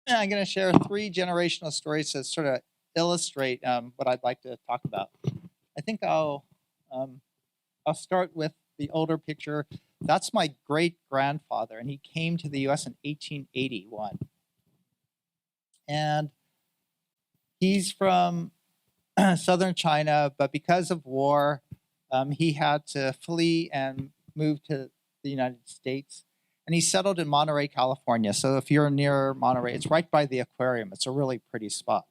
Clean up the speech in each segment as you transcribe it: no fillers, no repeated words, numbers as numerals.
And I'm going to share 3 generational stories to sort of illustrate what I'd like to talk about. I think I'll start with the older picture. That's my great grandfather, and he came to the U.S. in 1881, and he's from southern China, but because of war, he had to flee and move to the United States. And he settled in Monterey, California. So if you're near Monterey, it's right by the aquarium. It's a really pretty spot.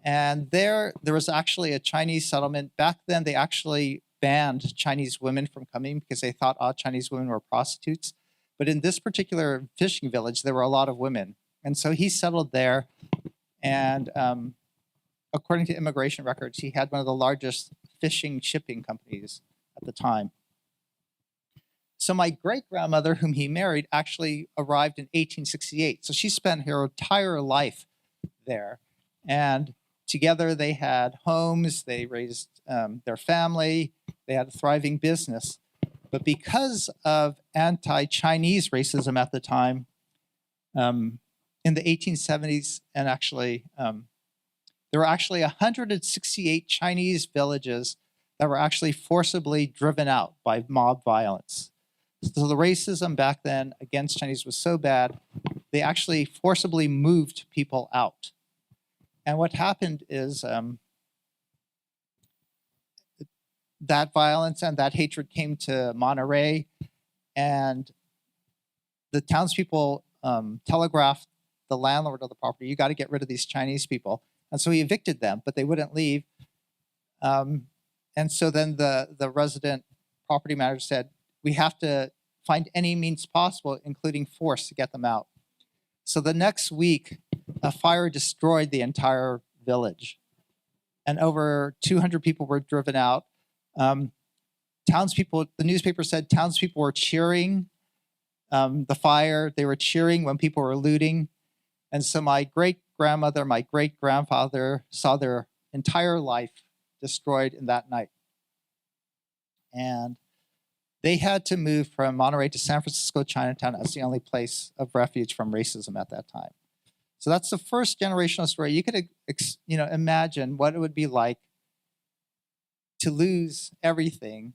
And there was actually a Chinese settlement. Back then, they actually banned Chinese women from coming because they thought all Chinese women were prostitutes. But in this particular fishing village, there were a lot of women. And so he settled there. And according to immigration records, he had one of the largest fishing shipping companies at the time. So my great-grandmother, whom he married, actually arrived in 1868. So she spent her entire life there. And together they had homes, they raised their family, they had a thriving business. But because of anti-Chinese racism at the time, in the 1870s, and actually, there were actually 168 Chinese villages that were actually forcibly driven out by mob violence. So the racism back then against Chinese was so bad, they actually forcibly moved people out. And what happened is that violence and that hatred came to Monterey, and the townspeople telegraphed the landlord of the property, you got to get rid of these Chinese people. And so he evicted them, but they wouldn't leave. And so then the resident property manager said, we have to find any means possible, including force, to get them out. So the next week, a fire destroyed the entire village, and over 200 people were driven out. Townspeople, the newspaper said townspeople were cheering the fire. They were cheering when people were looting. And so my great-grandmother, my great-grandfather saw their entire life destroyed in that night. And they had to move from Monterey to San Francisco, Chinatown as the only place of refuge from racism at that time. So that's the first generational story. You could imagine what it would be like to lose everything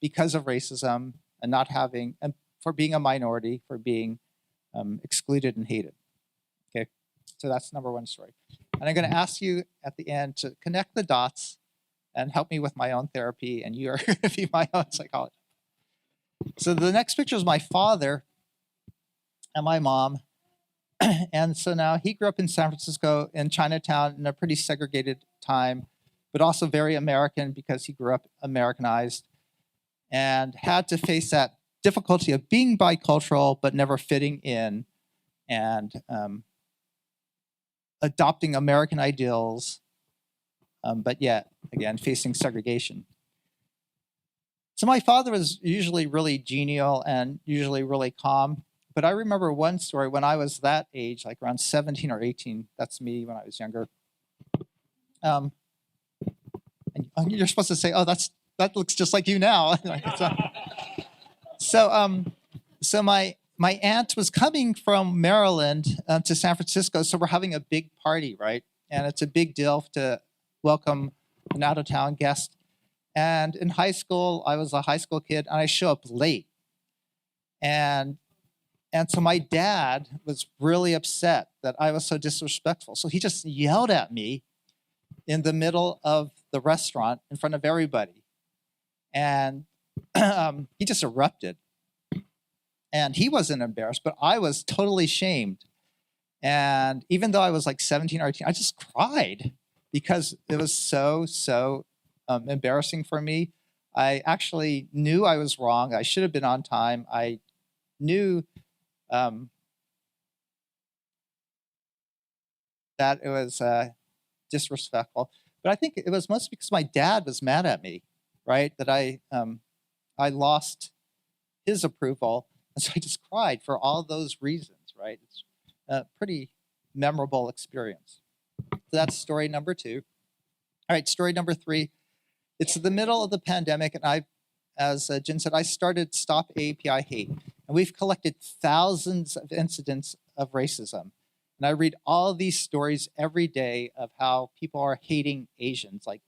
because of racism and not having, and for being a minority, for being excluded and hated. Okay, so that's number one story. And I'm going to ask you at the end to connect the dots and help me with my own therapy, and you're going to be my own psychologist. So the next picture is my father and my mom. And so now he grew up in San Francisco, in Chinatown, in a pretty segregated time, but also very American because he grew up Americanized and had to face that difficulty of being bicultural but never fitting in, and adopting American ideals, but yet, again, facing segregation. So my father was usually really genial and usually really calm. But I remember one story when I was that age, like around 17 or 18. That's me when I was younger. And you're supposed to say, "Oh, that looks just like you now." So my aunt was coming from Maryland to San Francisco, so we're having a big party, right? And it's a big deal to welcome an out-of-town guest. And in high school, I was a high school kid, and I show up late. And so my dad was really upset that I was so disrespectful. So he just yelled at me in the middle of the restaurant in front of everybody. And he just erupted. And he wasn't embarrassed, but I was totally shamed. And even though I was like 17 or 18, I just cried because it was so embarrassing for me. I actually knew I was wrong. I should have been on time. I knew that it was disrespectful, but I think it was mostly because my dad was mad at me, right? That I lost his approval, and so I just cried for all those reasons, right? It's a pretty memorable experience. So that's story number 2. All right, story number 3. It's the middle of the pandemic, and as Jen said, I started Stop AAPI Hate, and we've collected thousands of incidents of racism. And I read all these stories every day of how people are hating Asians, like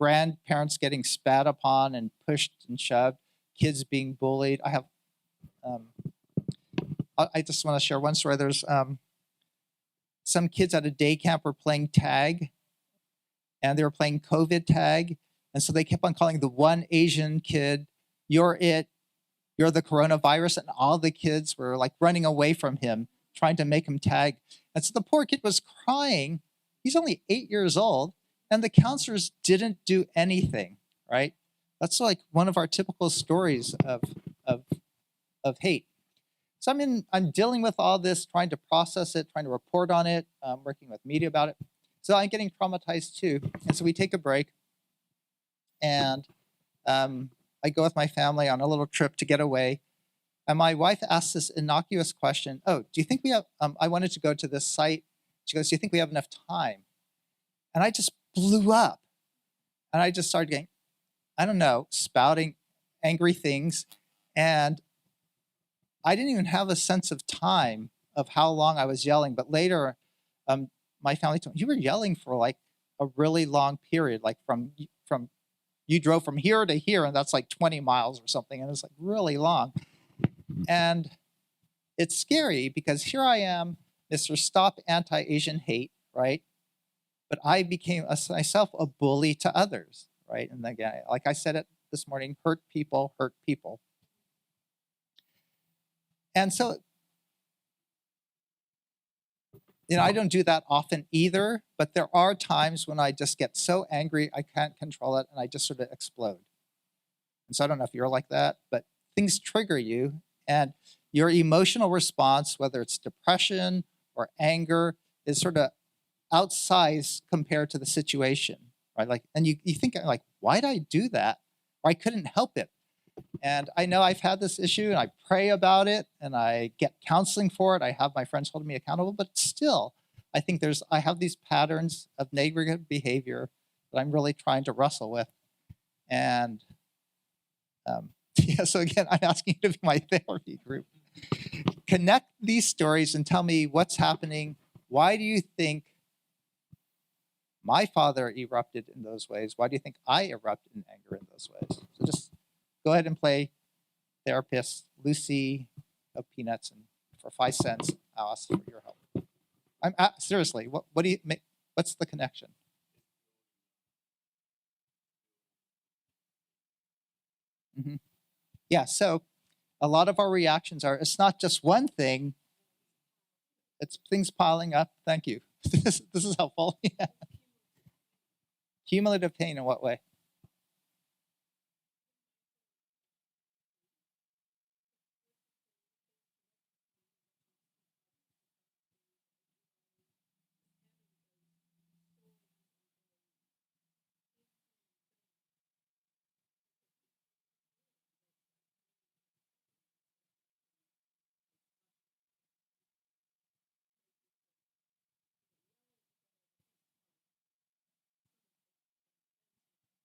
grandparents getting spat upon and pushed and shoved, kids being bullied. Um, I just want to share one story. There's some kids at a day camp were playing tag, and they were playing COVID tag. And so they kept on calling the one Asian kid, "You're it, you're the coronavirus." And all the kids were like running away from him, trying to make him tag. And so the poor kid was crying. He's only 8 years old, and the counselors didn't do anything, right? That's like one of our typical stories of, of hate. So I'm dealing with all this, trying to process it, trying to report on it, working with media about it. So I'm getting traumatized too. And so we take a break, and I go with my family on a little trip to get away. And my wife asks this innocuous question: "Oh, do you think we have?" I wanted to go to this site. She goes, "Do you think we have enough time?" And I just blew up, and I just started getting, I don't know, spouting angry things, and I didn't even have a sense of time of how long I was yelling. But later, my family told me, "You were yelling for like a really long period, like from you drove from here to here, and that's like 20 miles or something, and it's like really long." And it's scary because here I am, Mr. Stop Anti-Asian Hate, right? But I became myself a bully to others, right? And again, like I said it this morning, hurt people hurt people. And so, I don't do that often either, but there are times when I just get so angry I can't control it, and I just sort of explode. And so I don't know if you're like that, but things trigger you, and your emotional response, whether it's depression or anger, is sort of outsized compared to the situation, right? Like, and you think like, why did I do that? Or I couldn't help it. And I know I've had this issue, and I pray about it, and I get counseling for it. I have my friends holding me accountable, but still, I have these patterns of negative behavior that I'm really trying to wrestle with. And yeah, so again, I'm asking you to be my therapy group. Connect these stories and tell me what's happening. Why do you think my father erupted in those ways? Why do you think I erupt in anger in those ways? So just go ahead and play therapist Lucy of Peanuts, and for 5 cents, I'll ask for your help. Seriously, what do you make? What's the connection? Mm-hmm. Yeah, so a lot of our reactions are, it's not just one thing, it's things piling up. Thank you. This is helpful. Yeah. Cumulative pain in what way?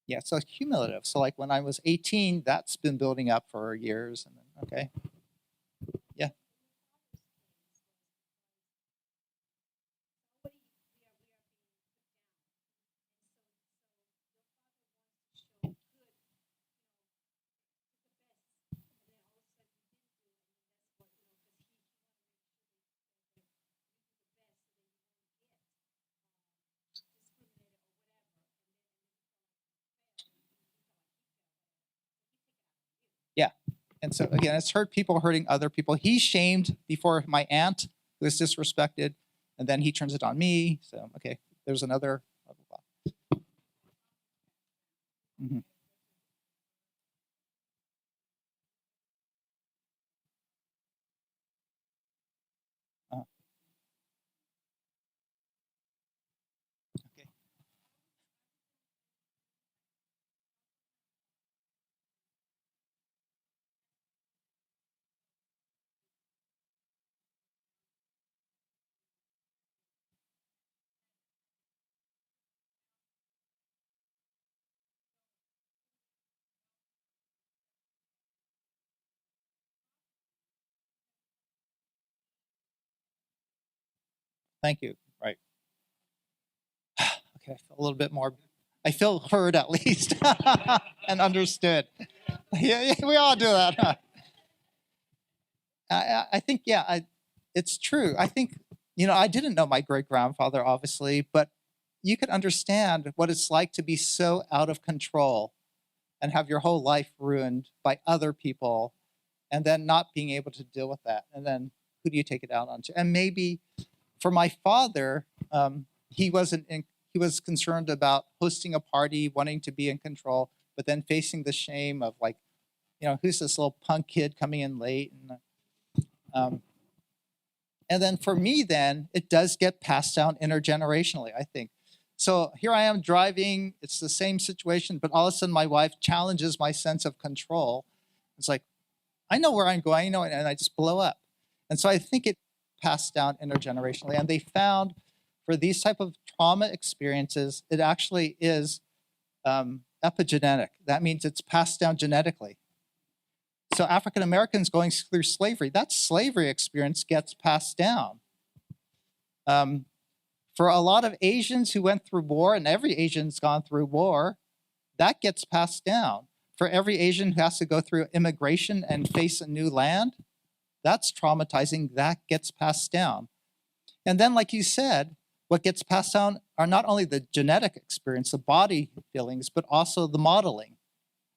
Yeah, so it's cumulative. So like when I was 18, that's been building up for years. And then, okay. Yeah. Yeah. And so again, it's hurt people hurting other people. He's shamed before my aunt, who is disrespected, and then he turns it on me. So okay, there's another blah, blah, blah. Mm-hmm. uh, okay. Thank you. Right. Okay, I feel a little bit more. I feel heard at least and understood. Yeah, we all do that. Huh? I think, yeah, it's true. I think, I didn't know my great grandfather, obviously, but you can understand what it's like to be so out of control and have your whole life ruined by other people and then not being able to deal with that. And then who do you take it out on? And maybe for my father, he was concerned about hosting a party, wanting to be in control, but then facing the shame of like, who's this little punk kid coming in late? And then for me, then it does get passed down intergenerationally, I think. So here I am driving, it's the same situation, but all of a sudden my wife challenges my sense of control. It's like, I know where I'm going, and I just blow up. And so I think it passed down intergenerationally. And they found for these type of trauma experiences, it actually is epigenetic. That means it's passed down genetically. So African Americans going through slavery, that slavery experience gets passed down. For a lot of Asians who went through war, and every Asian's gone through war, that gets passed down. For every Asian who has to go through immigration and face a new land, that's traumatizing, that gets passed down. And then, like you said, what gets passed down are not only the genetic experience, the body feelings, but also the modeling.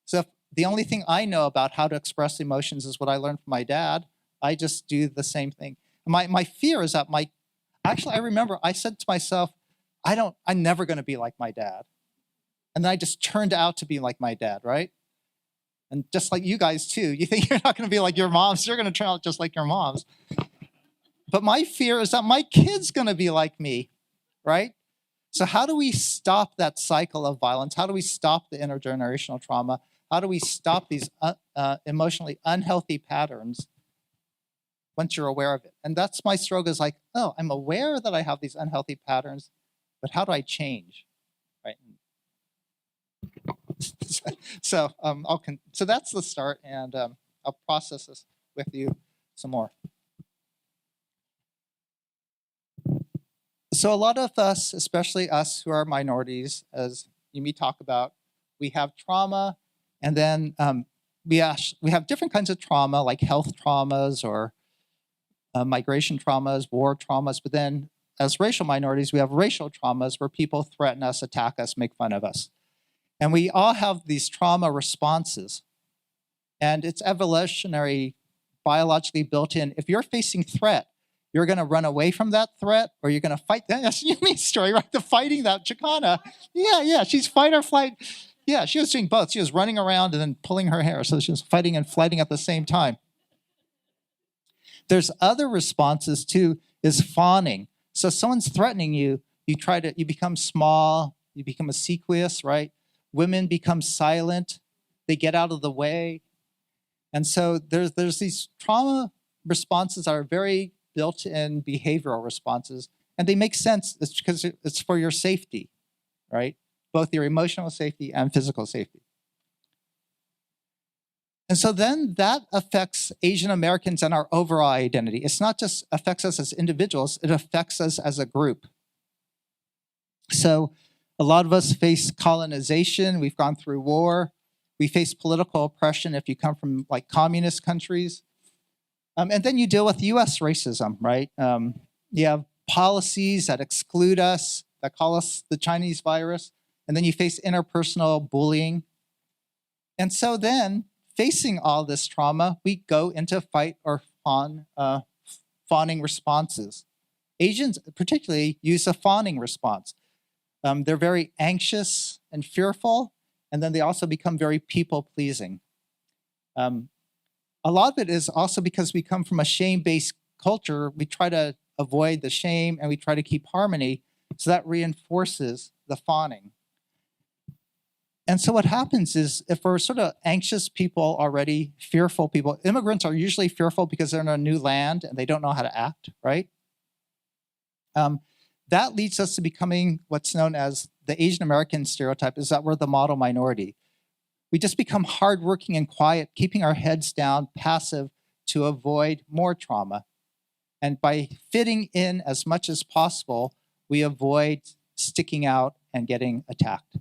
So if the only thing I know about how to express emotions is what I learned from my dad, I just do the same thing. My fear is that I remember I said to myself, I'm never going to be like my dad. And then I just turned out to be like my dad, right? And just like you guys too, you think you're not going to be like your moms, you're going to turn out just like your moms. But my fear is that my kid's going to be like me, right? So how do we stop that cycle of violence? How do we stop the intergenerational trauma? How do we stop these emotionally unhealthy patterns once you're aware of it? And that's my struggle, is like, oh, I'm aware that I have these unhealthy patterns, but how do I change, right? So so that's the start, and I'll process this with you some more. So a lot of us, especially us who are minorities, as Yumi talked about, we have trauma, and then we have different kinds of trauma, like health traumas or migration traumas, war traumas, but then as racial minorities, we have racial traumas where people threaten us, attack us, make fun of us. And we all have these trauma responses. And it's evolutionary, biologically built in. If you're facing threat, you're going to run away from that threat, or you're going to fight. That's Yumi's story, right? The fighting that Chicana. Yeah, she's fight or flight. Yeah, she was doing both. She was running around and then pulling her hair. So she was fighting and flighting at the same time. There's other responses too, is fawning. So someone's threatening you, you become small, you become obsequious, right? Women become silent, they get out of the way. And so there's these trauma responses that are very built-in behavioral responses, and they make sense. It's because it's for your safety, right? Both your emotional safety and physical safety. And so then that affects Asian Americans and our overall identity. It's not just affects us as individuals, it affects us as a group. So a lot of us face colonization, we've gone through war, we face political oppression if you come from like communist countries. And then you deal with US racism, right? You have policies that exclude us, that call us the Chinese virus, and then you face interpersonal bullying. And so then, facing all this trauma, we go into fight or fawning responses. Asians particularly use a fawning response. They're very anxious and fearful, and then they also become very people-pleasing. A lot of it is also because we come from a shame-based culture. We try to avoid the shame and we try to keep harmony, so that reinforces the fawning. And so what happens is, if we're sort of anxious people already, fearful people, immigrants are usually fearful because they're in a new land and they don't know how to act, right? That leads us to becoming what's known as the Asian American stereotype, is that we're the model minority. We just become hardworking and quiet, keeping our heads down, passive, to avoid more trauma. And by fitting in as much as possible, we avoid sticking out and getting attacked.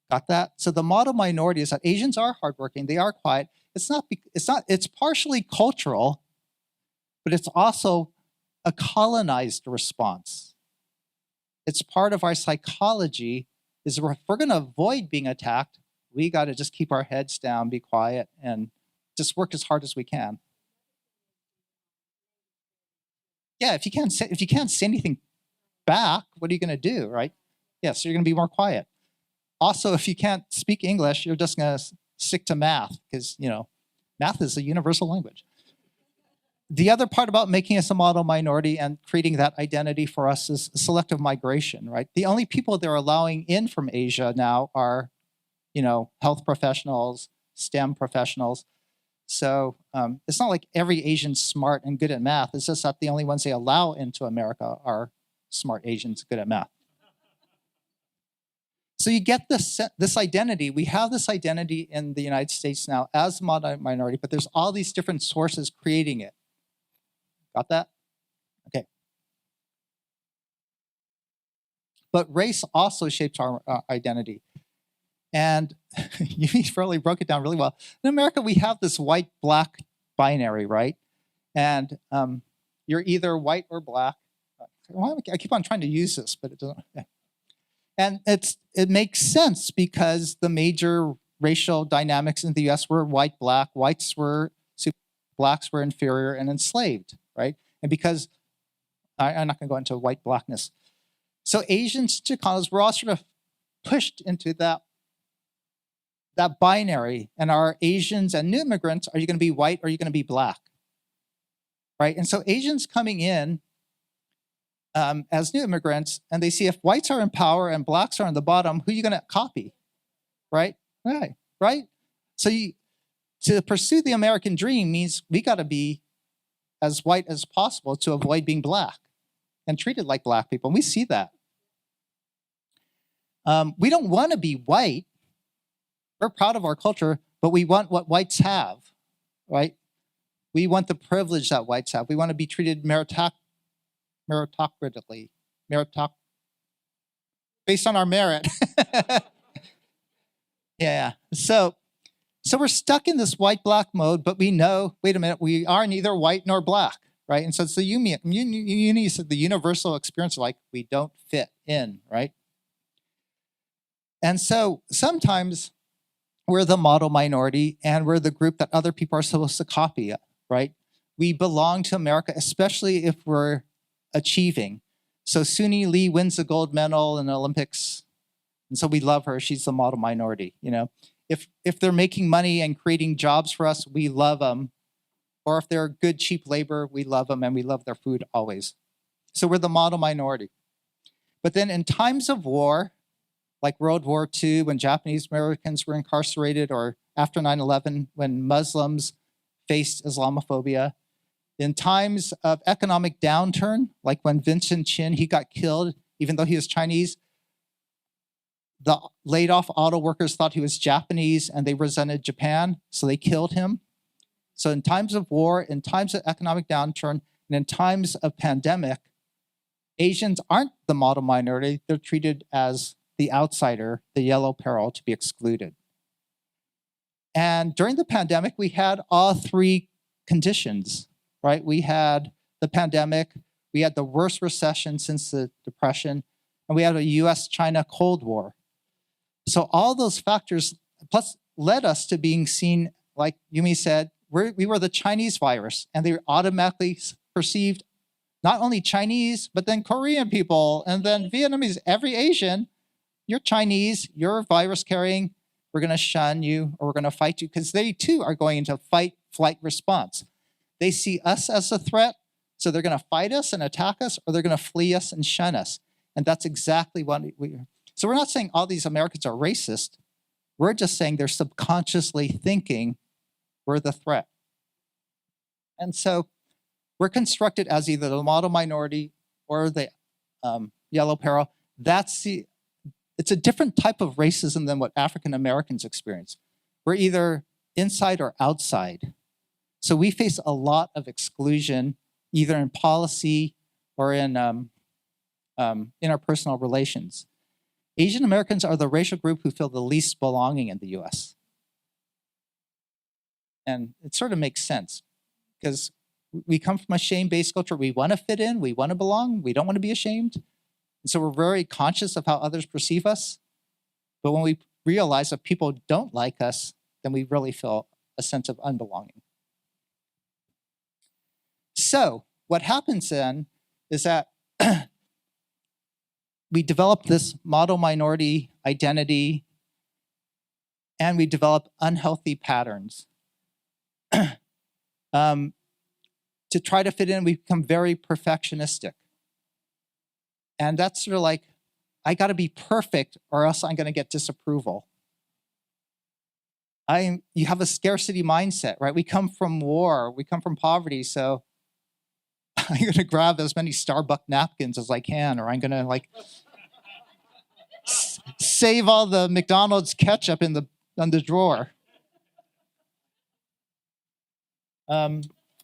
Got that? So the model minority is that Asians are hardworking, they are quiet. It's partially cultural, but it's also a colonized response. It's part of our psychology is if we're going to avoid being attacked, we got to just keep our heads down, be quiet, and just work as hard as we can. Yeah, if you can't say anything back, what are you going to do, right? Yeah, so you're going to be more quiet. Also, if you can't speak English, you're just going to stick to math because, math is a universal language. The other part about making us a model minority and creating that identity for us is selective migration, right? The only people they're allowing in from Asia now are, health professionals, STEM professionals. So it's not like every Asian's smart and good at math. It's just that the only ones they allow into America are smart Asians good at math. So you get this identity. We have this identity in the United States now as a minority, but there's all these different sources creating it. Got that? Okay. But race also shapes our identity. And you really broke it down really well. In America, we have this white-black binary, right? And you're either white or black. I keep on trying to use this, but it doesn't. Yeah. And it makes sense because the major racial dynamics in the US were white-black. Whites were super, blacks were inferior and enslaved, right? And because, I'm not going to go into white-blackness. So Asians, Chicanos, we're all sort of pushed into that binary. And our Asians and new immigrants, are you going to be white or are you going to be black? Right? And so Asians coming in as new immigrants, and they see if whites are in power and blacks are on the bottom, who are you going to copy? Right? Right? So to pursue the American dream means we got to be as white as possible to avoid being black and treated like black people. And we see that. We don't want to be white. We're proud of our culture, but we want what whites have, right? We want the privilege that whites have. We want to be treated meritocratically, based on our merit. Yeah. So we're stuck in this white-black mode, but we know, wait a minute, we are neither white nor black, right? And so it's the the universal experience, like we don't fit in, right? And so sometimes we're the model minority and we're the group that other people are supposed to copy, right? We belong to America, especially if we're achieving. So Suni Lee wins the gold medal in the Olympics, and so we love her. She's the model minority, If they're making money and creating jobs for us, we love them. Or if they're good, cheap labor, we love them and we love their food always. So we're the model minority. But then in times of war, like World War II, when Japanese Americans were incarcerated, or after 9/11, when Muslims faced Islamophobia, in times of economic downturn, like when Vincent Chin, he got killed, even though he was Chinese, the laid off auto workers thought he was Japanese and they resented Japan, so they killed him. So in times of war, in times of economic downturn, and in times of pandemic, Asians aren't the model minority. They're treated as the outsider, the yellow peril, to be excluded. And during the pandemic, we had all three conditions, right? We had the pandemic, we had the worst recession since the Depression, and we had a US-China Cold War. So all those factors plus led us to being seen, like Yumi said, we were the Chinese virus, and they automatically perceived not only Chinese, but then Korean people, and then Vietnamese, every Asian, you're Chinese, you're virus carrying, we're gonna shun you, or we're gonna fight you, because they too are going into fight, flight response. They see us as a threat, so they're gonna fight us and attack us, or they're gonna flee us and shun us. And that's exactly what so we're not saying all these Americans are racist. We're just saying they're subconsciously thinking we're the threat. And so we're constructed as either the model minority or the yellow peril. It's a different type of racism than what African Americans experience. We're either inside or outside. So we face a lot of exclusion either in policy or in interpersonal relations. Asian Americans are the racial group who feel the least belonging in the US. And it sort of makes sense because we come from a shame-based culture. We want to fit in, we want to belong, we don't want to be ashamed. And so we're very conscious of how others perceive us. But when we realize that people don't like us, then we really feel a sense of unbelonging. So what happens then is that we develop this model minority identity and we develop unhealthy patterns. To try to fit in, we become very perfectionistic. And that's sort of like, I gotta be perfect or else I'm gonna get disapproval. You have a scarcity mindset, right? We come from war, we come from poverty, so I'm gonna grab as many Starbucks napkins as I can, or I'm gonna like save all the McDonald's ketchup in the drawer.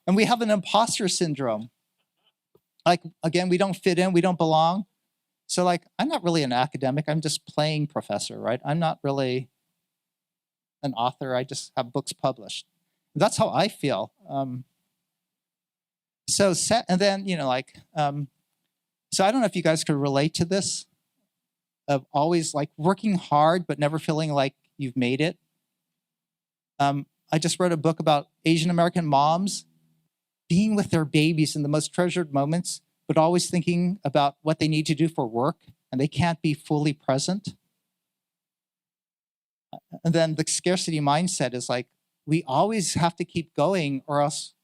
And we have an imposter syndrome. Like, again, we don't fit in, we don't belong. So like, I'm not really an academic, I'm just playing professor, right? I'm not really an author, I just have books published. That's how I feel. And then, so I don't know if you guys could relate to this, of always like working hard, but never feeling like you've made it. I just wrote a book about Asian American moms being with their babies in the most treasured moments, but always thinking about what they need to do for work, and they can't be fully present. And then the scarcity mindset is like, we always have to keep going or else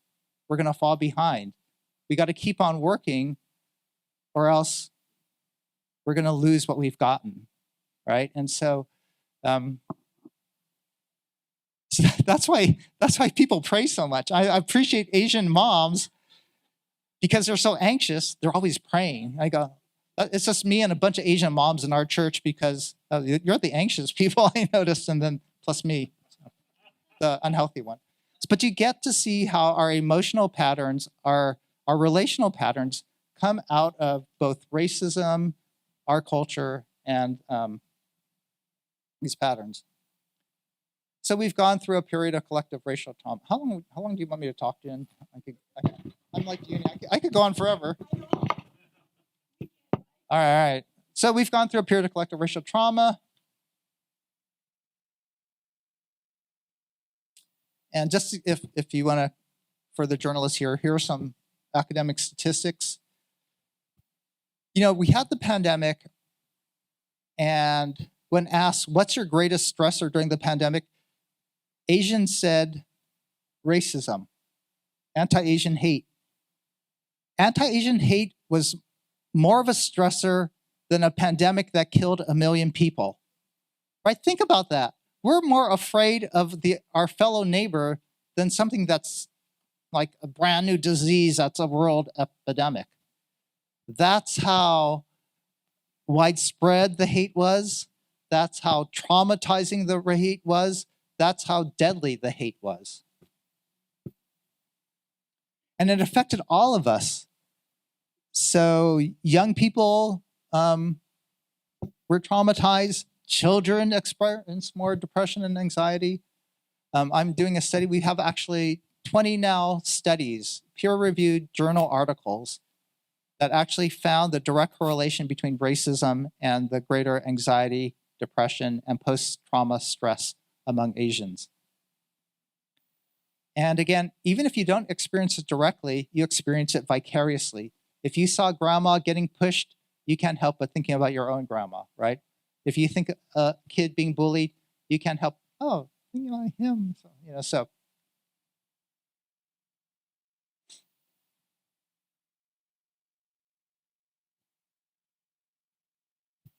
we're gonna fall behind. We gotta keep on working or else we're gonna lose what we've gotten, right? And so, so that's why people pray so much. I appreciate Asian moms because they're so anxious. They're always praying. I go, it's just me and a bunch of Asian moms in our church because you're the anxious people I noticed, and then plus me, the unhealthy one. But you get to see how our emotional patterns, our relational patterns come out of both racism, our culture, and these patterns. So we've gone through a period of collective racial trauma. How long do you want me to talk, Jen? I'm like you. I could go on forever. All right. So we've gone through a period of collective racial trauma. And just if you want to, for the journalists here are some academic statistics. You know, we had the pandemic, and when asked, what's your greatest stressor during the pandemic? Asians said racism, anti-Asian hate. Anti-Asian hate was more of a stressor than a pandemic that killed 1 million people. Right? Think about that. We're more afraid of our fellow neighbor than something that's like a brand new disease that's a world epidemic. That's how widespread the hate was. That's how traumatizing the hate was. That's how deadly the hate was. And it affected all of us. So young people were traumatized. Children experience more depression and anxiety. I'm doing a study. We have actually 20 now studies, peer-reviewed journal articles that actually found the direct correlation between racism and the greater anxiety, depression, and post-trauma stress among Asians. And again, even if you don't experience it directly, you experience it vicariously. If you saw grandma getting pushed, you can't help but thinking about your own grandma, right? If you think a kid being bullied, you can't help, oh, you know, him, so.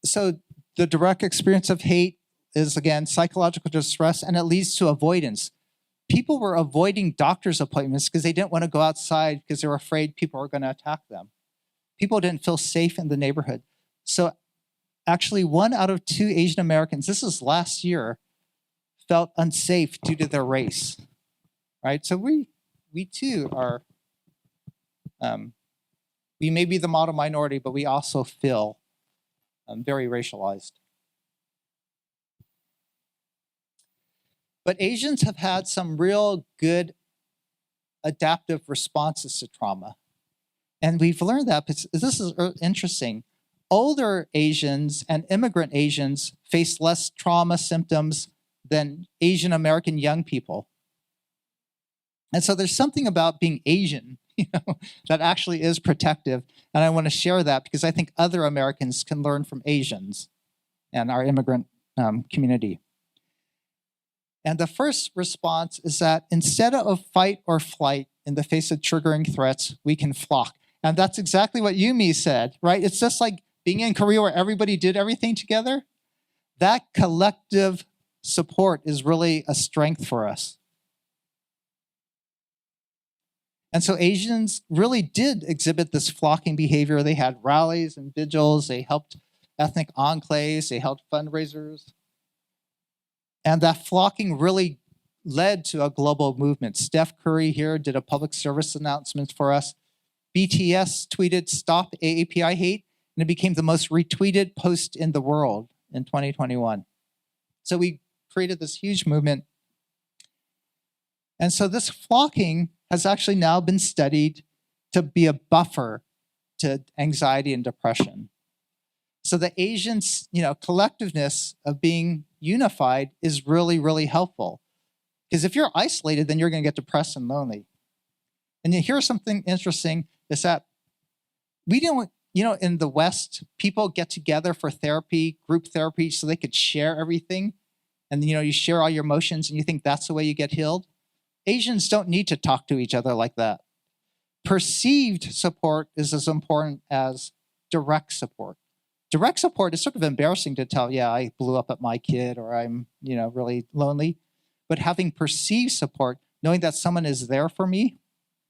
So the direct experience of hate is, again, psychological distress, and it leads to avoidance. People were avoiding doctor's appointments because they didn't want to go outside because they were afraid people were going to attack them. People didn't feel safe in the neighborhood. So actually 1 out of 2 Asian Americans, this is last year, felt unsafe due to their race, right? So we too are We may be the model minority, but we also feel very racialized. But Asians have had some real good adaptive responses to trauma. And we've learned that, because this is interesting. Older Asians and immigrant Asians face less trauma symptoms than Asian American young people. And so there's something about being Asian, that actually is protective. And I want to share that because I think other Americans can learn from Asians and our immigrant community. And the first response is that instead of fight or flight in the face of triggering threats, we can flock. And that's exactly what Yumi said, right? It's just like being in Korea where everybody did everything together. That collective support is really a strength for us. And so Asians really did exhibit this flocking behavior. They had rallies and vigils. They helped ethnic enclaves. They held fundraisers. And that flocking really led to a global movement. Steph Curry here did a public service announcement for us. BTS tweeted, "Stop AAPI hate," and it became the most retweeted post in the world in 2021. So we created this huge movement. And so this flocking has actually now been studied to be a buffer to anxiety and depression. So the Asians, collectiveness of being unified is really, really helpful. Because if you're isolated, then you're going to get depressed and lonely. And here's something interesting, is that we don't, in the West, people get together for therapy, group therapy, so they could share everything. And, you share all your emotions and you think that's the way you get healed. Asians don't need to talk to each other like that. Perceived support is as important as direct support. Direct support is sort of embarrassing to tell, yeah, I blew up at my kid or I'm, really lonely. But having perceived support, knowing that someone is there for me,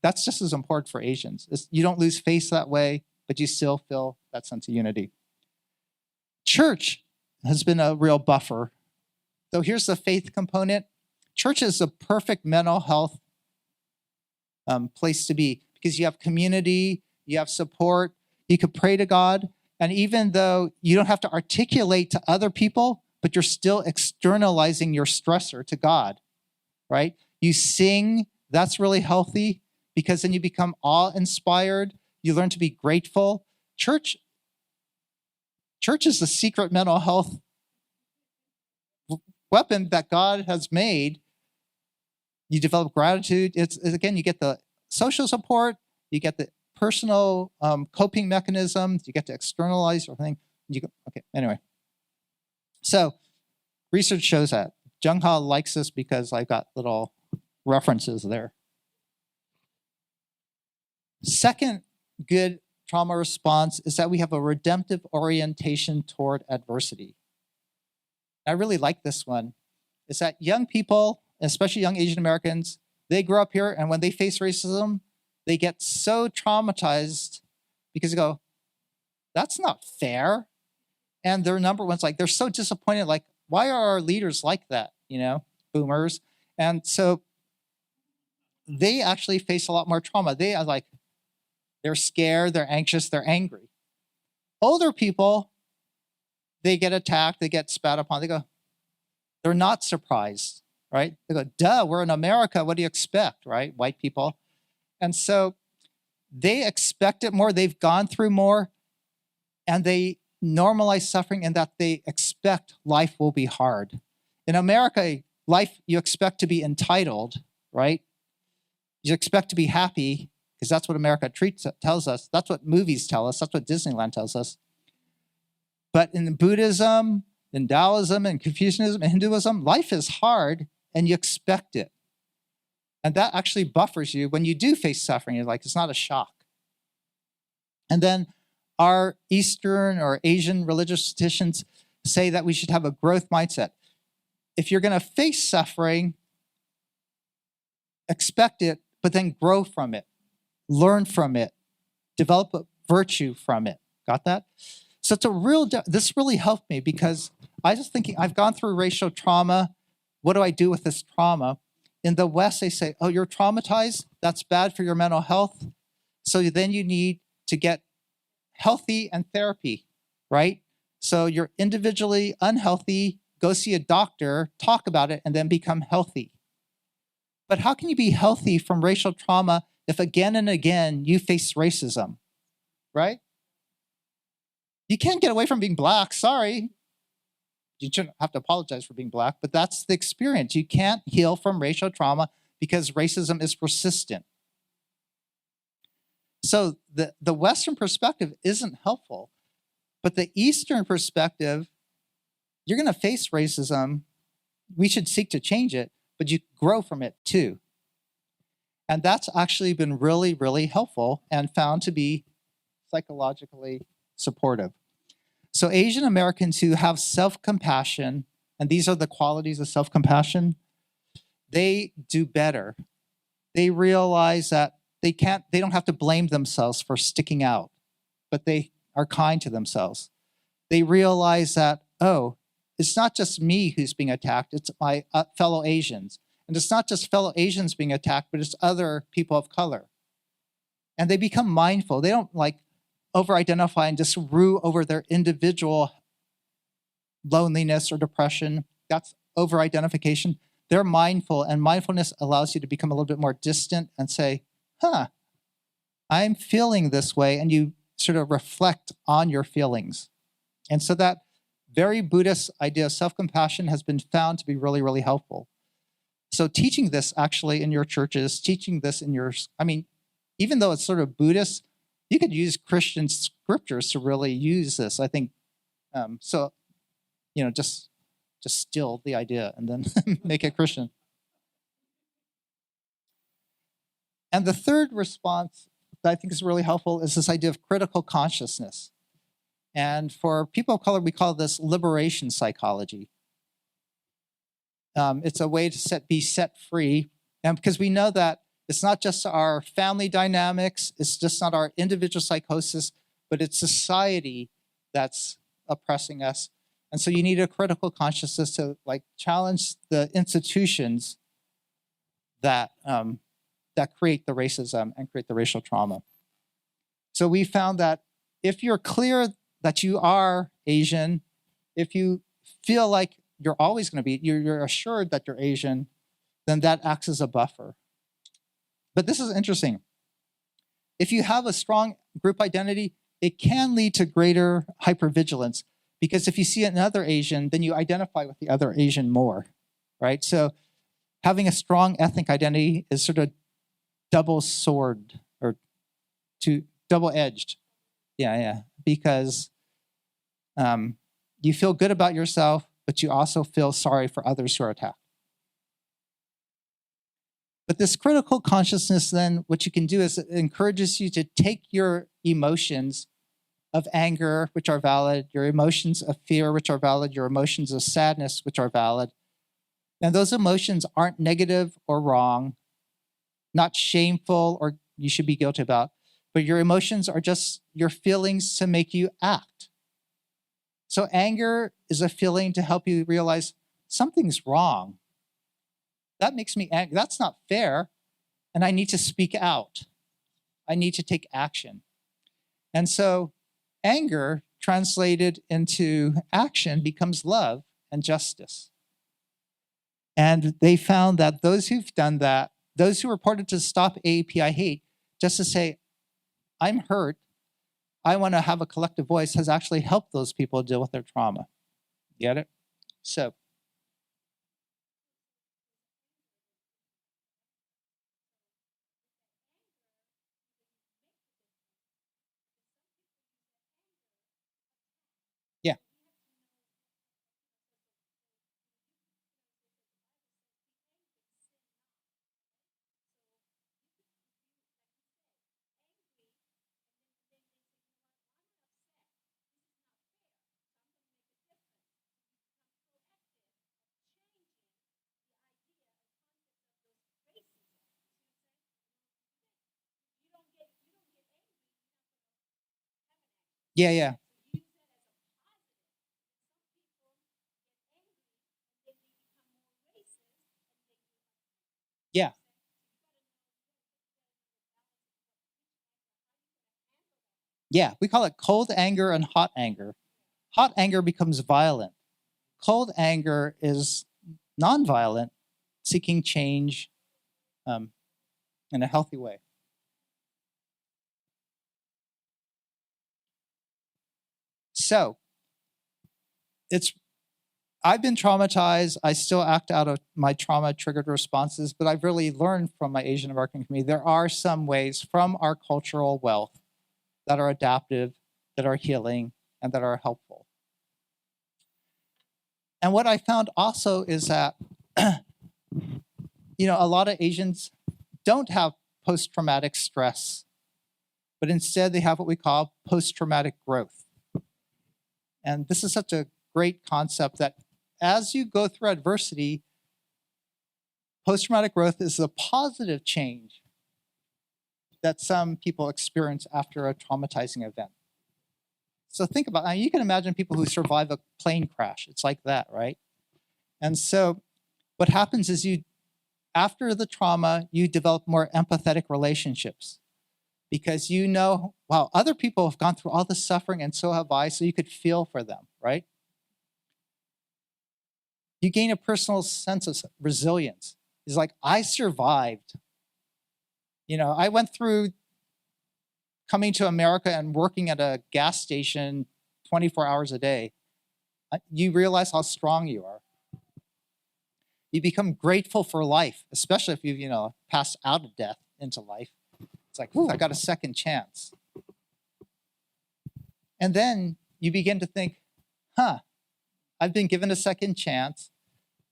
that's just as important for Asians. You don't lose face that way, but you still feel that sense of unity. Church has been a real buffer. So here's the faith component. Church is a perfect mental health place to be because you have community, you have support, you could pray to God. And even though you don't have to articulate to other people, but you're still externalizing your stressor to God, right? You sing, that's really healthy because then you become awe-inspired. You learn to be grateful. Church is the secret mental health weapon that God has made. You develop gratitude. It's again, you get the social support, you get the personal coping mechanisms, you get to externalize everything. Anyway. So research shows that. Jeung likes this because I got little references there. Second good trauma response is that we have a redemptive orientation toward adversity. I really like this one. Is that young people, especially young Asian Americans, they grow up here and when they face racism, they get so traumatized because they go, that's not fair. And their number one's like, they're so disappointed, like, why are our leaders like that, boomers? And so they actually face a lot more trauma. They are like, they're scared, they're anxious, they're angry. Older people, they get attacked, they get spat upon, they go, they're not surprised, right? They go, duh, we're in America, what do you expect, right? White people. And so they expect it more, they've gone through more, and they normalize suffering in that they expect life will be hard. In America, life, you expect to be entitled, right? You expect to be happy, because that's what America tells us. That's what movies tell us. That's what Disneyland tells us. But in Buddhism, in Taoism, and Confucianism, and Hinduism, life is hard, and you expect it. And that actually buffers you when you do face suffering. You're like, it's not a shock. And then our Eastern or Asian religious traditions say that we should have a growth mindset. If you're going to face suffering, expect it, but then grow from it, learn from it, develop a virtue from it. Got that? So it's this really helped me because I was thinking, I've gone through racial trauma. What do I do with this trauma? In the West, they say, oh, you're traumatized? That's bad for your mental health. So then you need to get healthy and therapy, right? So you're individually unhealthy, go see a doctor, talk about it, and then become healthy. But how can you be healthy from racial trauma if again and again you face racism, right? You can't get away from being Black, sorry. You shouldn't have to apologize for being Black, but that's the experience. You can't heal from racial trauma because racism is persistent. So the Western perspective isn't helpful, but the Eastern perspective, you're going to face racism. We should seek to change it, but you grow from it too. And that's actually been really, really helpful and found to be psychologically supportive. So Asian Americans who have self-compassion, and these are the qualities of self-compassion, they do better. They realize that they don't have to blame themselves for sticking out, but they are kind to themselves. They realize that, oh, it's not just me who's being attacked, it's my fellow Asians. And it's not just fellow Asians being attacked, but it's other people of color. And they become mindful. They don't like over-identify and just rue over their individual loneliness or depression. That's over-identification. They're mindful, and mindfulness allows you to become a little bit more distant and say, I'm feeling this way, and you sort of reflect on your feelings. And so that very Buddhist idea of self-compassion has been found to be really, really helpful. So teaching this actually in your churches, teaching this in your, even though it's sort of Buddhist, you could use Christian scriptures to really use this, I think. Just steal the idea and then make it Christian. And the third response that I think is really helpful is this idea of critical consciousness. And for people of color, we call this liberation psychology. It's a way to be set free. And because we know that it's not just our family dynamics, it's just not our individual psychosis, but it's society that's oppressing us. And so you need a critical consciousness to challenge the institutions that create the racism and create the racial trauma. So we found that if you're clear that you are Asian, if you feel like you're always going to be, you're assured that you're Asian, then that acts as a buffer. But this is interesting. If you have a strong group identity, it can lead to greater hypervigilance, because if you see another Asian, then you identify with the other Asian more, right? So having a strong ethnic identity is sort of double sword or double-edged. Yeah, because you feel good about yourself, but you also feel sorry for others who are attacked. But this critical consciousness, then, what you can do is it encourages you to take your emotions of anger, which are valid, your emotions of fear, which are valid, your emotions of sadness, which are valid. And those emotions aren't negative or wrong, not shameful or you should be guilty about, but your emotions are just your feelings to make you act. So anger is a feeling to help you realize something's wrong. That makes me angry. That's not fair. And I need to speak out. I need to take action. And so anger translated into action becomes love and justice. And they found that those who've done that, those who reported to Stop AAPI Hate, just to say, I'm hurt, I want to have a collective voice, has actually helped those people deal with their trauma. Get it? So, yeah. Yeah. Yeah. Yeah, we call it cold anger and hot anger. Hot anger becomes violent. Cold anger is nonviolent, seeking change in a healthy way. So I've been traumatized. I still act out of my trauma-triggered responses, but I've really learned from my Asian American community, there are some ways from our cultural wealth that are adaptive, that are healing, and that are helpful. And what I found also is that, a lot of Asians don't have post-traumatic stress, but instead they have what we call post-traumatic growth. And this is such a great concept that as you go through adversity, post-traumatic growth is a positive change that some people experience after a traumatizing event. So think about it. You can imagine people who survive a plane crash. It's like that, right? And so what happens is after the trauma, you develop more empathetic relationships because wow, other people have gone through all this suffering and so have I, so you could feel for them, right? You gain a personal sense of resilience. It's like, I survived. I went through coming to America and working at a gas station 24 hours a day. You realize how strong you are. You become grateful for life, especially if you've, passed out of death into life. It's like, ooh, I got a second chance. And then you begin to think, I've been given a second chance.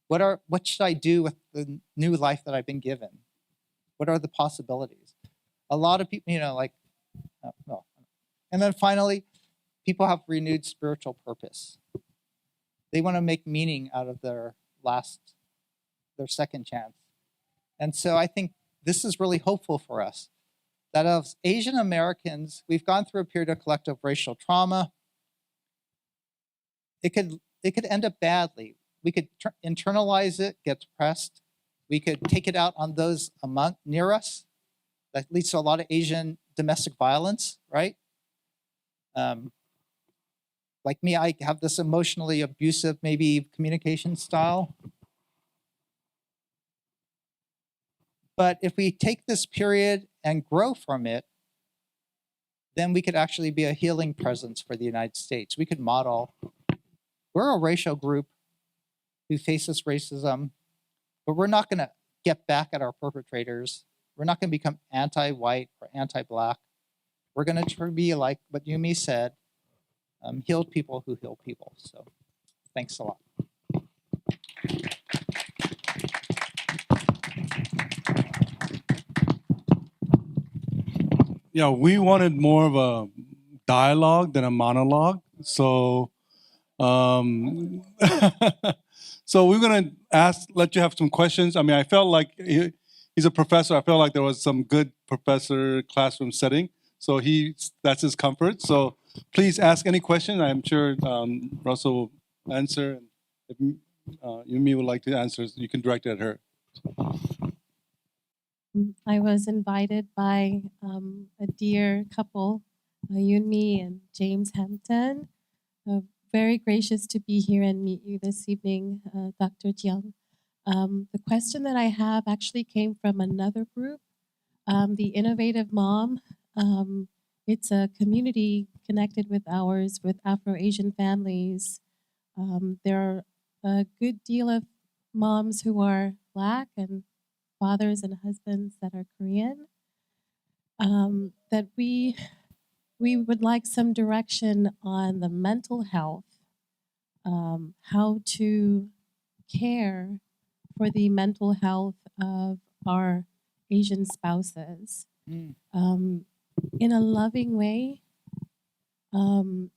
What should I do with the new life that I've been given? What are the possibilities? A lot of people, and then finally, people have renewed spiritual purpose. They want to make meaning out of their second chance. And so I think this is really hopeful for us, that as Asian Americans, we've gone through a period of collective racial trauma. It could end up badly. We could internalize it, get depressed. We could take it out on those near us. That leads to a lot of Asian domestic violence, right? Like me, I have this emotionally abusive, maybe communication style. But if we take this period and grow from it, then we could actually be a healing presence for the United States. We could model. We're a racial group who faces racism, but we're not going to get back at our perpetrators. We're not going to become anti-white or anti-black. We're going to be like what Yumi said, healed people who heal people. So thanks a lot. Yeah, we wanted more of a dialogue than a monologue. So, so we're gonna let you have some questions. I mean, I felt like he's a professor. I felt like there was some good professor classroom setting. So that's his comfort. So please ask any question. I'm sure Russell will answer. If Yumi would like to answer, you can direct it at her. I was invited by a dear couple, Yunmi and James Hampton. Very gracious to be here and meet you this evening, Dr. Jeung. The question that I have actually came from another group, the Innovative Mom. It's a community connected with ours, with Afro-Asian families. There are a good deal of moms who are Black and fathers and husbands that are Korean, that we would like some direction on the mental health, how to care for the mental health of our Asian spouses in a loving way. How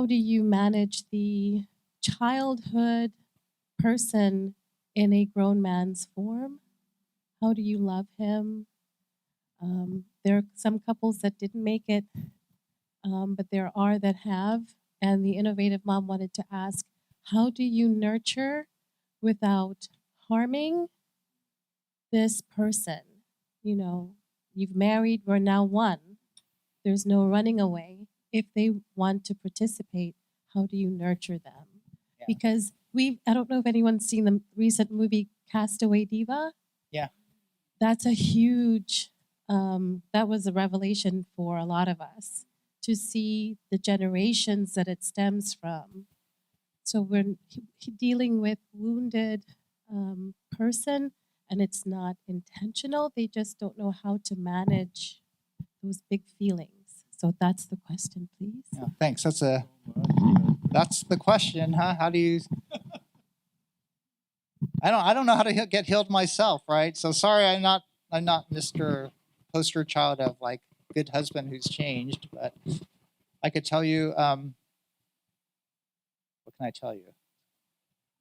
do you manage the childhood person in a grown man's form? How do you love him? There are some couples that didn't make it, but there are that have. And the Innovative Mom wanted to ask, how do you nurture without harming this person? You've married, we're now one. there's no running away. If they want to participate, how do you nurture them? Yeah. Because I don't know if anyone's seen the recent movie Castaway Diva. Yeah. That's a huge, that was a revelation for a lot of us to see the generations that it stems from. So we're dealing with wounded person, and it's not intentional. They just don't know how to manage those big feelings. So that's the question, please. Yeah, thanks. That's the question, huh? How do you? I don't know how to get healed myself, right? So sorry, I'm not Mr. Poster child of like good husband who's changed, but I could tell you. What can I tell you?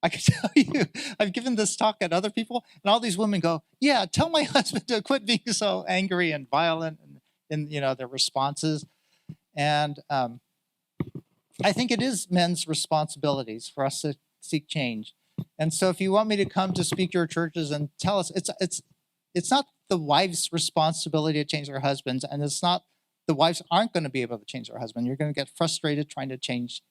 I could tell you, I've given this talk at other people, and all these women go, "Yeah, tell my husband to quit being so angry and violent," and their responses. And I think it is men's responsibilities for us to seek change. And so, if you want me to come to speak to your churches and tell us, it's not the wife's responsibility to change their husbands, and it's not the wives aren't going to be able to change their husband. You're going to get frustrated trying to change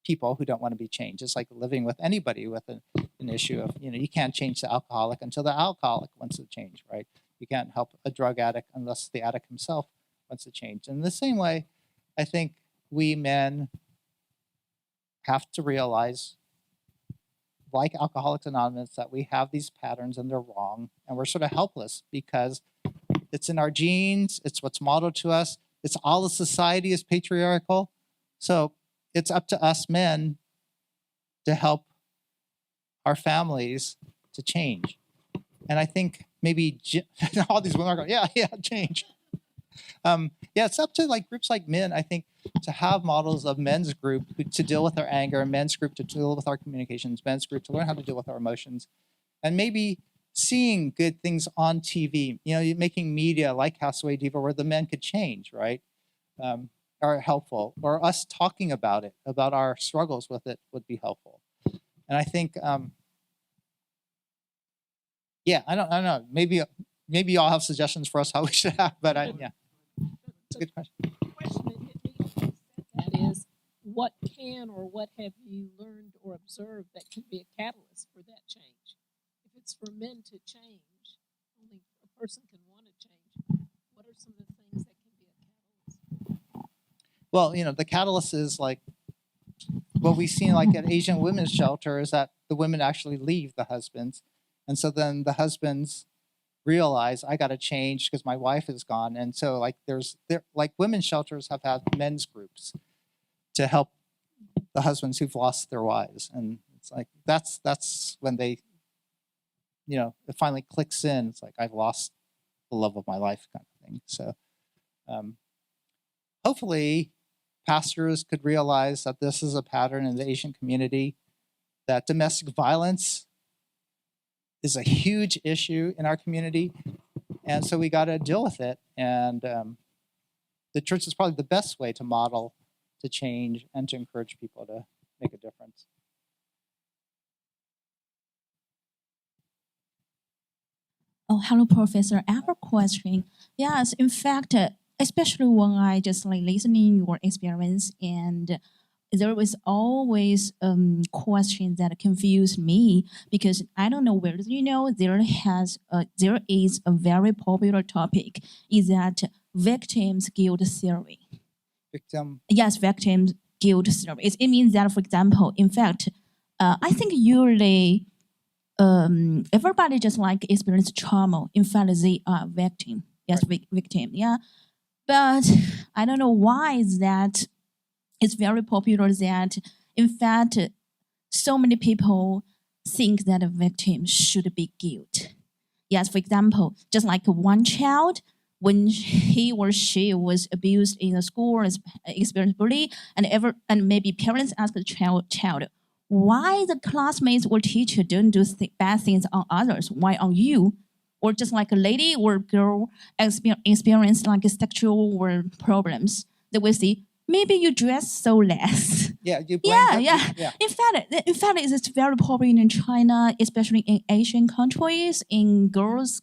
people who don't want to be changed. It's like living with anybody with an issue of, you can't change the alcoholic until the alcoholic wants to change, right? You can't help a drug addict unless the addict himself wants to change. In the same way, I think we men have to realize, like Alcoholics Anonymous, that we have these patterns and they're wrong, and we're sort of helpless because it's in our genes, it's what's modeled to us, it's all the society is patriarchal. So it's up to us men to help our families to change. And I think maybe all these women are going, yeah, change. It's up to like groups like men, I think, to have models of men's group to deal with our anger, men's group to deal with our communications, men's group to learn how to deal with our emotions, and maybe seeing good things on TV, making media like Castaway Diva where the men could change, right? Are helpful, or us talking about it, about our struggles with it would be helpful. And I think, I don't know. Maybe y'all have suggestions for us how we should have, but it's a good question. The question that hit me that is, what can or what have you learned or observed that can be a catalyst for that change? If it's for men to change, only a person can want to change. What are some of the things that can be a catalyst? Well, the catalyst is like what we've seen like at Asian women's shelter is that the women actually leave the husbands. And so then the husbands realize I got to change because my wife is gone. And so like like women's shelters have had men's groups to help the husbands who've lost their wives. And it's like, that's when they, it finally clicks in. It's like, I've lost the love of my life kind of thing. So hopefully pastors could realize that this is a pattern in the Asian community, that domestic violence is a huge issue in our community. And so we got to deal with it. And the church is probably the best way to model, to change, and to encourage people to make a difference. Oh, hello, Professor. I have a question. Yes, in fact, especially when I just like listening your experience, and there was always questions that confused me because I don't know whether there is a very popular topic is that victims guilt theory. Yes, victims guilt theory. It means that, for example, in fact, I think usually everybody just like experience trauma. In fact, they are victim. Yes, right. Victim. Yeah, but I don't know why is that. It's very popular that, in fact, so many people think that a victim should be guilty. Yes, for example, just like one child, when he or she was abused in the school or experienced bullying, and maybe parents ask the child, why the classmates or teacher don't do bad things on others, why on you? Or just like a lady or girl experience like sexual or problems, they will say, maybe you dress so less. Yeah, you yeah. In fact, it's very popular in China, especially in Asian countries, in girls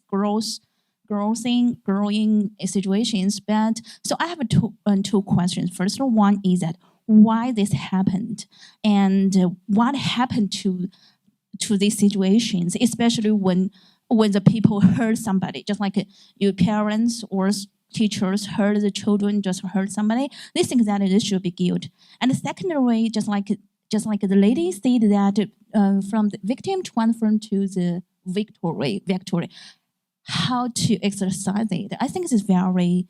growing situations. But so I have two questions. First one is that why this happened, and what happened to these situations, especially when the people hurt somebody, just like your parents or teachers hurt the children, just hurt somebody. They think that this should be guilt. And secondly, just like the lady said that from the victim transfer to the victory, how to exercise it. I think it's very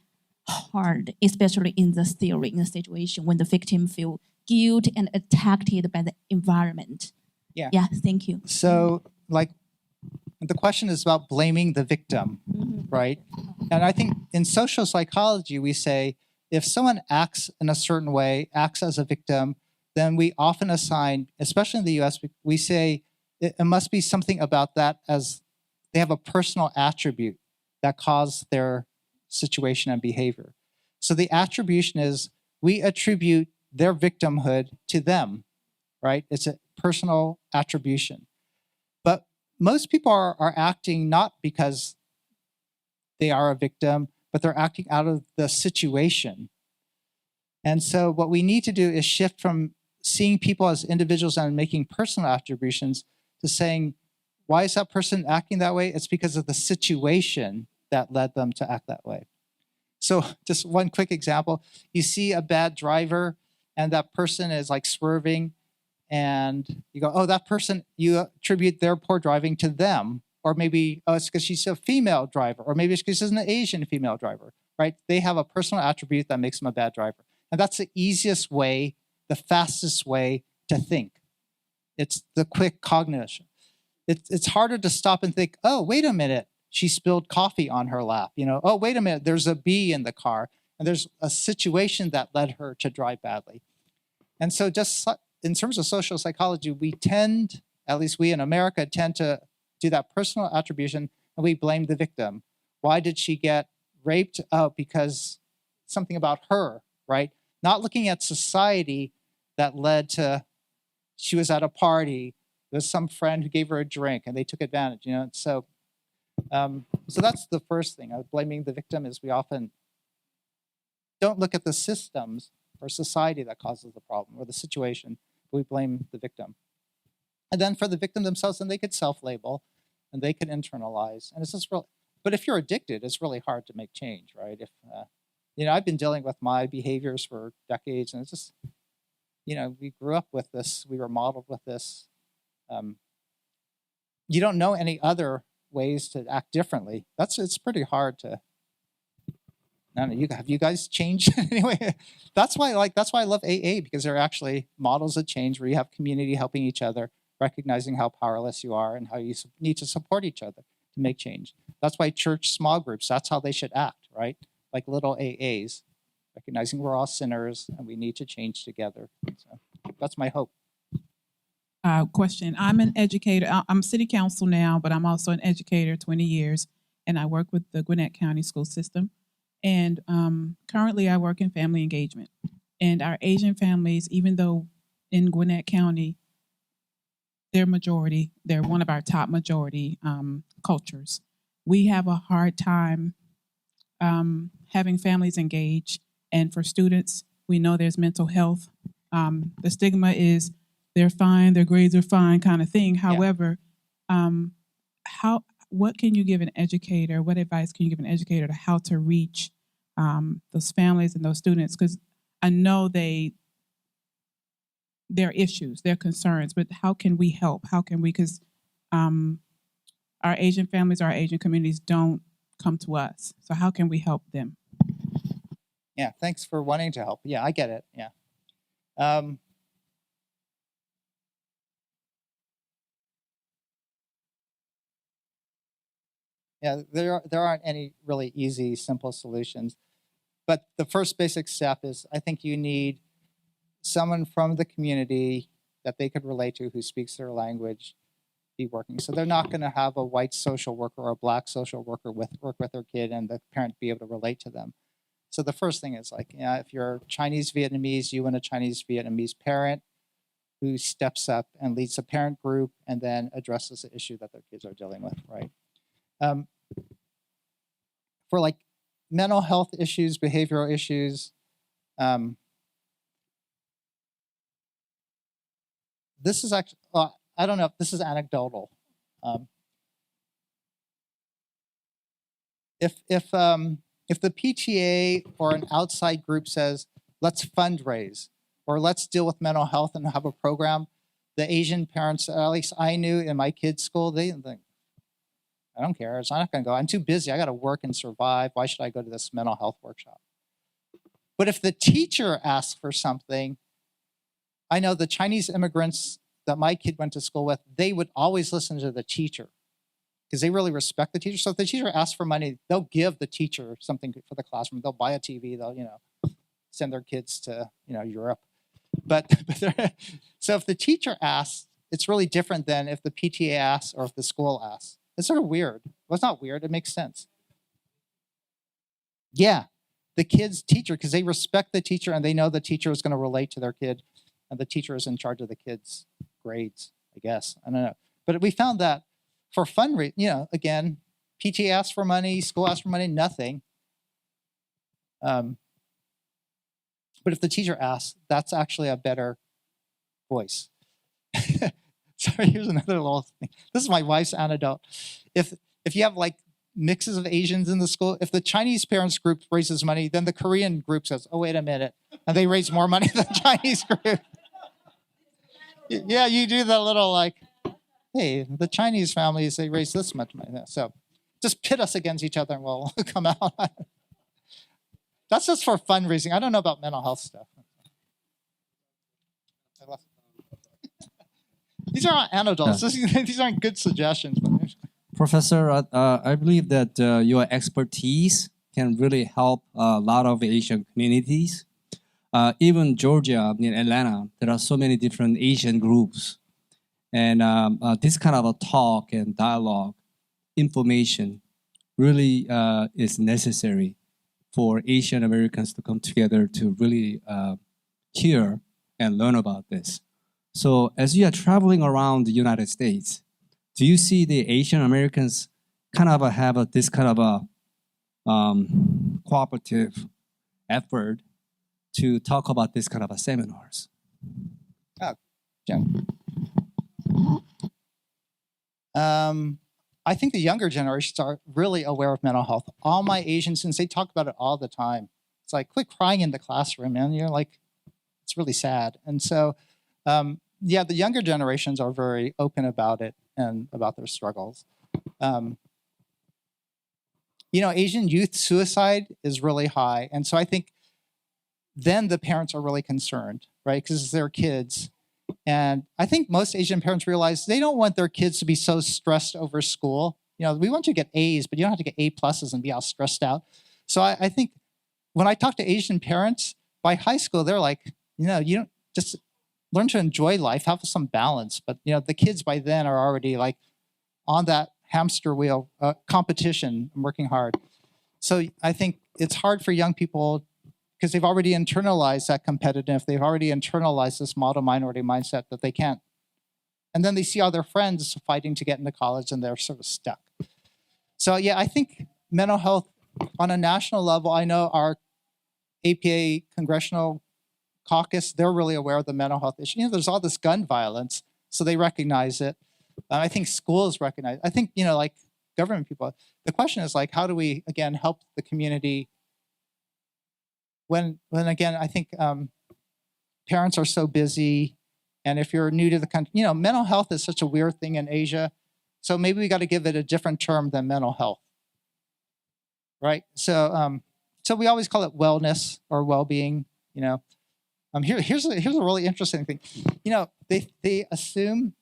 hard, especially in the theory, in the situation when the victim feel guilt and attacked by the environment. Yeah. Yeah, thank you. So, like, the question is about blaming the victim, right? And I think in social psychology, we say if someone acts in a certain way, acts as a victim, then we often assign, especially in the US, we say it must be something about that, as they have a personal attribute that caused their situation and behavior. So the attribution is we attribute their victimhood to them, right? It's a personal attribution. But most people are acting not because they are a victim, but they're acting out of the situation. And so what we need to do is shift from seeing people as individuals and making personal attributions to saying, why is that person acting that way? It's because of the situation that led them to act that way. So just one quick example, you see a bad driver and that person is like swerving and you go, oh, that person, you attribute their poor driving to them. Or maybe, oh, it's because she's a female driver. Or maybe it's because she's an Asian female driver, right? They have a personal attribute that makes them a bad driver. And that's the easiest way, the fastest way to think. It's the quick cognition. It's harder to stop and think, oh, wait a minute, she spilled coffee on her lap. Oh, wait a minute, there's a bee in the car. And there's a situation that led her to drive badly. And so just in terms of social psychology, we tend, at least we in America, tend to do that personal attribution and we blame the victim. Why did she get raped? Oh, because something about her, right? Not looking at society that led to, she was at a party, there's some friend who gave her a drink and they took advantage, So that's the first thing. Blaming the victim is we often don't look at the systems or society that causes the problem or the situation, but we blame the victim. And then for the victim themselves, then they could self-label and they could internalize. And it's just real. But if you're addicted, it's really hard to make change, right? If I've been dealing with my behaviors for decades, and it's just, we grew up with this, we were modeled with this. You don't know any other ways to act differently. It's pretty hard to. I don't know. Have you guys changed anyway? That's why I love AA, because they're actually models of change where you have community helping each other, recognizing how powerless you are and how you need to support each other to make change. That's why church small groups, that's how they should act, right? Like little AAs, recognizing we're all sinners and we need to change together. So that's my hope. Question. I'm an educator. I'm city council now, but I'm also an educator, 20 years, and I work with the Gwinnett County school system. And currently I work in family engagement. And our Asian families, even though in Gwinnett County, they're one of our top majority cultures, we have a hard time having families engage. And for students, we know there's mental health. The stigma is they're fine, their grades are fine kind of thing. However, what can you give an educator, what advice can you give an educator to how to reach those families and those students? Because I know their issues, their concerns, but how can we help? How can we, because our Asian families, our Asian communities don't come to us. So how can we help them? Yeah, thanks for wanting to help. Yeah, I get it. Yeah. Yeah, there aren't any really easy, simple solutions. But the first basic step is I think you need someone from the community that they could relate to who speaks their language be working. So they're not going to have a white social worker or a black social worker work with their kid and the parent be able to relate to them. So the first thing is if you're Chinese Vietnamese, you want a Chinese Vietnamese parent who steps up and leads a parent group and then addresses the issue that their kids are dealing with, right? for like mental health issues, behavioral issues. This is actually, I don't know if this is anecdotal. If the PTA or an outside group says, let's fundraise or let's deal with mental health and have a program, the Asian parents, at least I knew in my kids' school, they think, I don't care. I'm not going to go. I'm too busy. I got to work and survive. Why should I go to this mental health workshop? But if the teacher asks for something, I know the Chinese immigrants that my kid went to school with, they would always listen to the teacher because they really respect the teacher. So if the teacher asks for money, they'll give the teacher something for the classroom. They'll buy a TV. They'll, send their kids to, Europe. But so if the teacher asks, it's really different than if the PTA asks or if the school asks. It's sort of weird. Well, it's not weird. It makes sense. Yeah, the kid's teacher, because they respect the teacher and they know the teacher is going to relate to their kid, and the teacher is in charge of the kid's grades, I guess. I don't know. But we found that for fundraising, again, PTA asks for money, school asks for money, nothing. But if the teacher asks, that's actually a better voice. Sorry, here's another little thing. This is my wife's anecdote. If you have like mixes of Asians in the school, if the Chinese parents group raises money, then the Korean group says, oh, wait a minute. And they raise more money than the Chinese group. Yeah, you do that little like, hey, the Chinese families, they raise this much money. So just pit us against each other and we'll come out. That's just for fundraising. I don't know about mental health stuff. These aren't anecdotes. These aren't good suggestions. Professor, I believe that your expertise can really help a lot of Asian communities. Even Georgia, in Atlanta, there are so many different Asian groups. And this kind of a talk and dialogue, information, really is necessary for Asian Americans to come together to really hear and learn about this. So as you are traveling around the United States, do you see the Asian Americans kind of have this kind of a cooperative effort to talk about this kind of seminars? Oh, Jeung. I think the younger generations are really aware of mental health. All my Asian students, they talk about it all the time. It's like, quit crying in the classroom, man. You're like, it's really sad. And so, yeah, the younger generations are very open about it and about their struggles. Asian youth suicide is really high. And so I think then the parents are really concerned, right? Because it's their kids. And I think most Asian parents realize they don't want their kids to be so stressed over school. We want you to get A's, but you don't have to get A+ and be all stressed out. So I think when I talk to Asian parents, by high school, they're like, you don't just learn to enjoy life, have some balance. But, the kids by then are already like on that hamster wheel competition and working hard. So I think it's hard for young people because they've already internalized that competitive, they've already internalized this model minority mindset that they can't. And then they see all their friends fighting to get into college and they're sort of stuck. So yeah, I think mental health on a national level, I know our APA Congressional Caucus, they're really aware of the mental health issue. There's all this gun violence, so they recognize it. I think schools recognize it. I think, like government people, the question is like, how do we, again, help the community when again, I think parents are so busy, and if you're new to the country, mental health is such a weird thing in Asia, so maybe we got to give it a different term than mental health, right? So, so we always call it wellness or well-being. Here's a really interesting thing. They assume,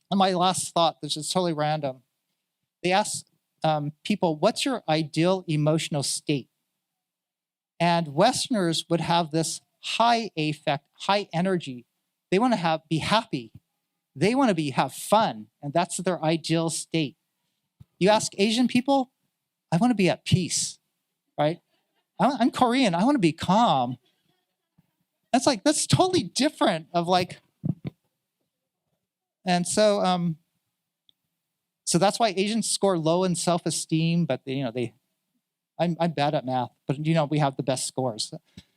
and my last thought, this is totally random. They ask people, "What's your ideal emotional state?" And Westerners would have this high affect, high energy. They want to be happy. They want to have fun, and that's their ideal state. You ask Asian people, I want to be at peace, right? I'm Korean. I want to be calm. That's totally different of like, and so so that's why Asians score low in self-esteem, but they I'm bad at math, but we have the best scores.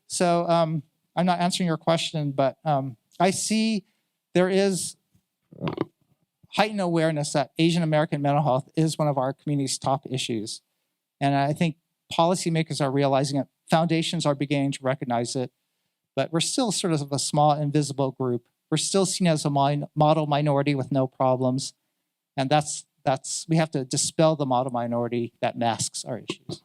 So I'm not answering your question, but I see there is heightened awareness that Asian American mental health is one of our community's top issues. And I think policymakers are realizing it. Foundations are beginning to recognize it, but we're still sort of a small, invisible group. We're still seen as a model minority with no problems. And we have to dispel the model minority that masks our issues.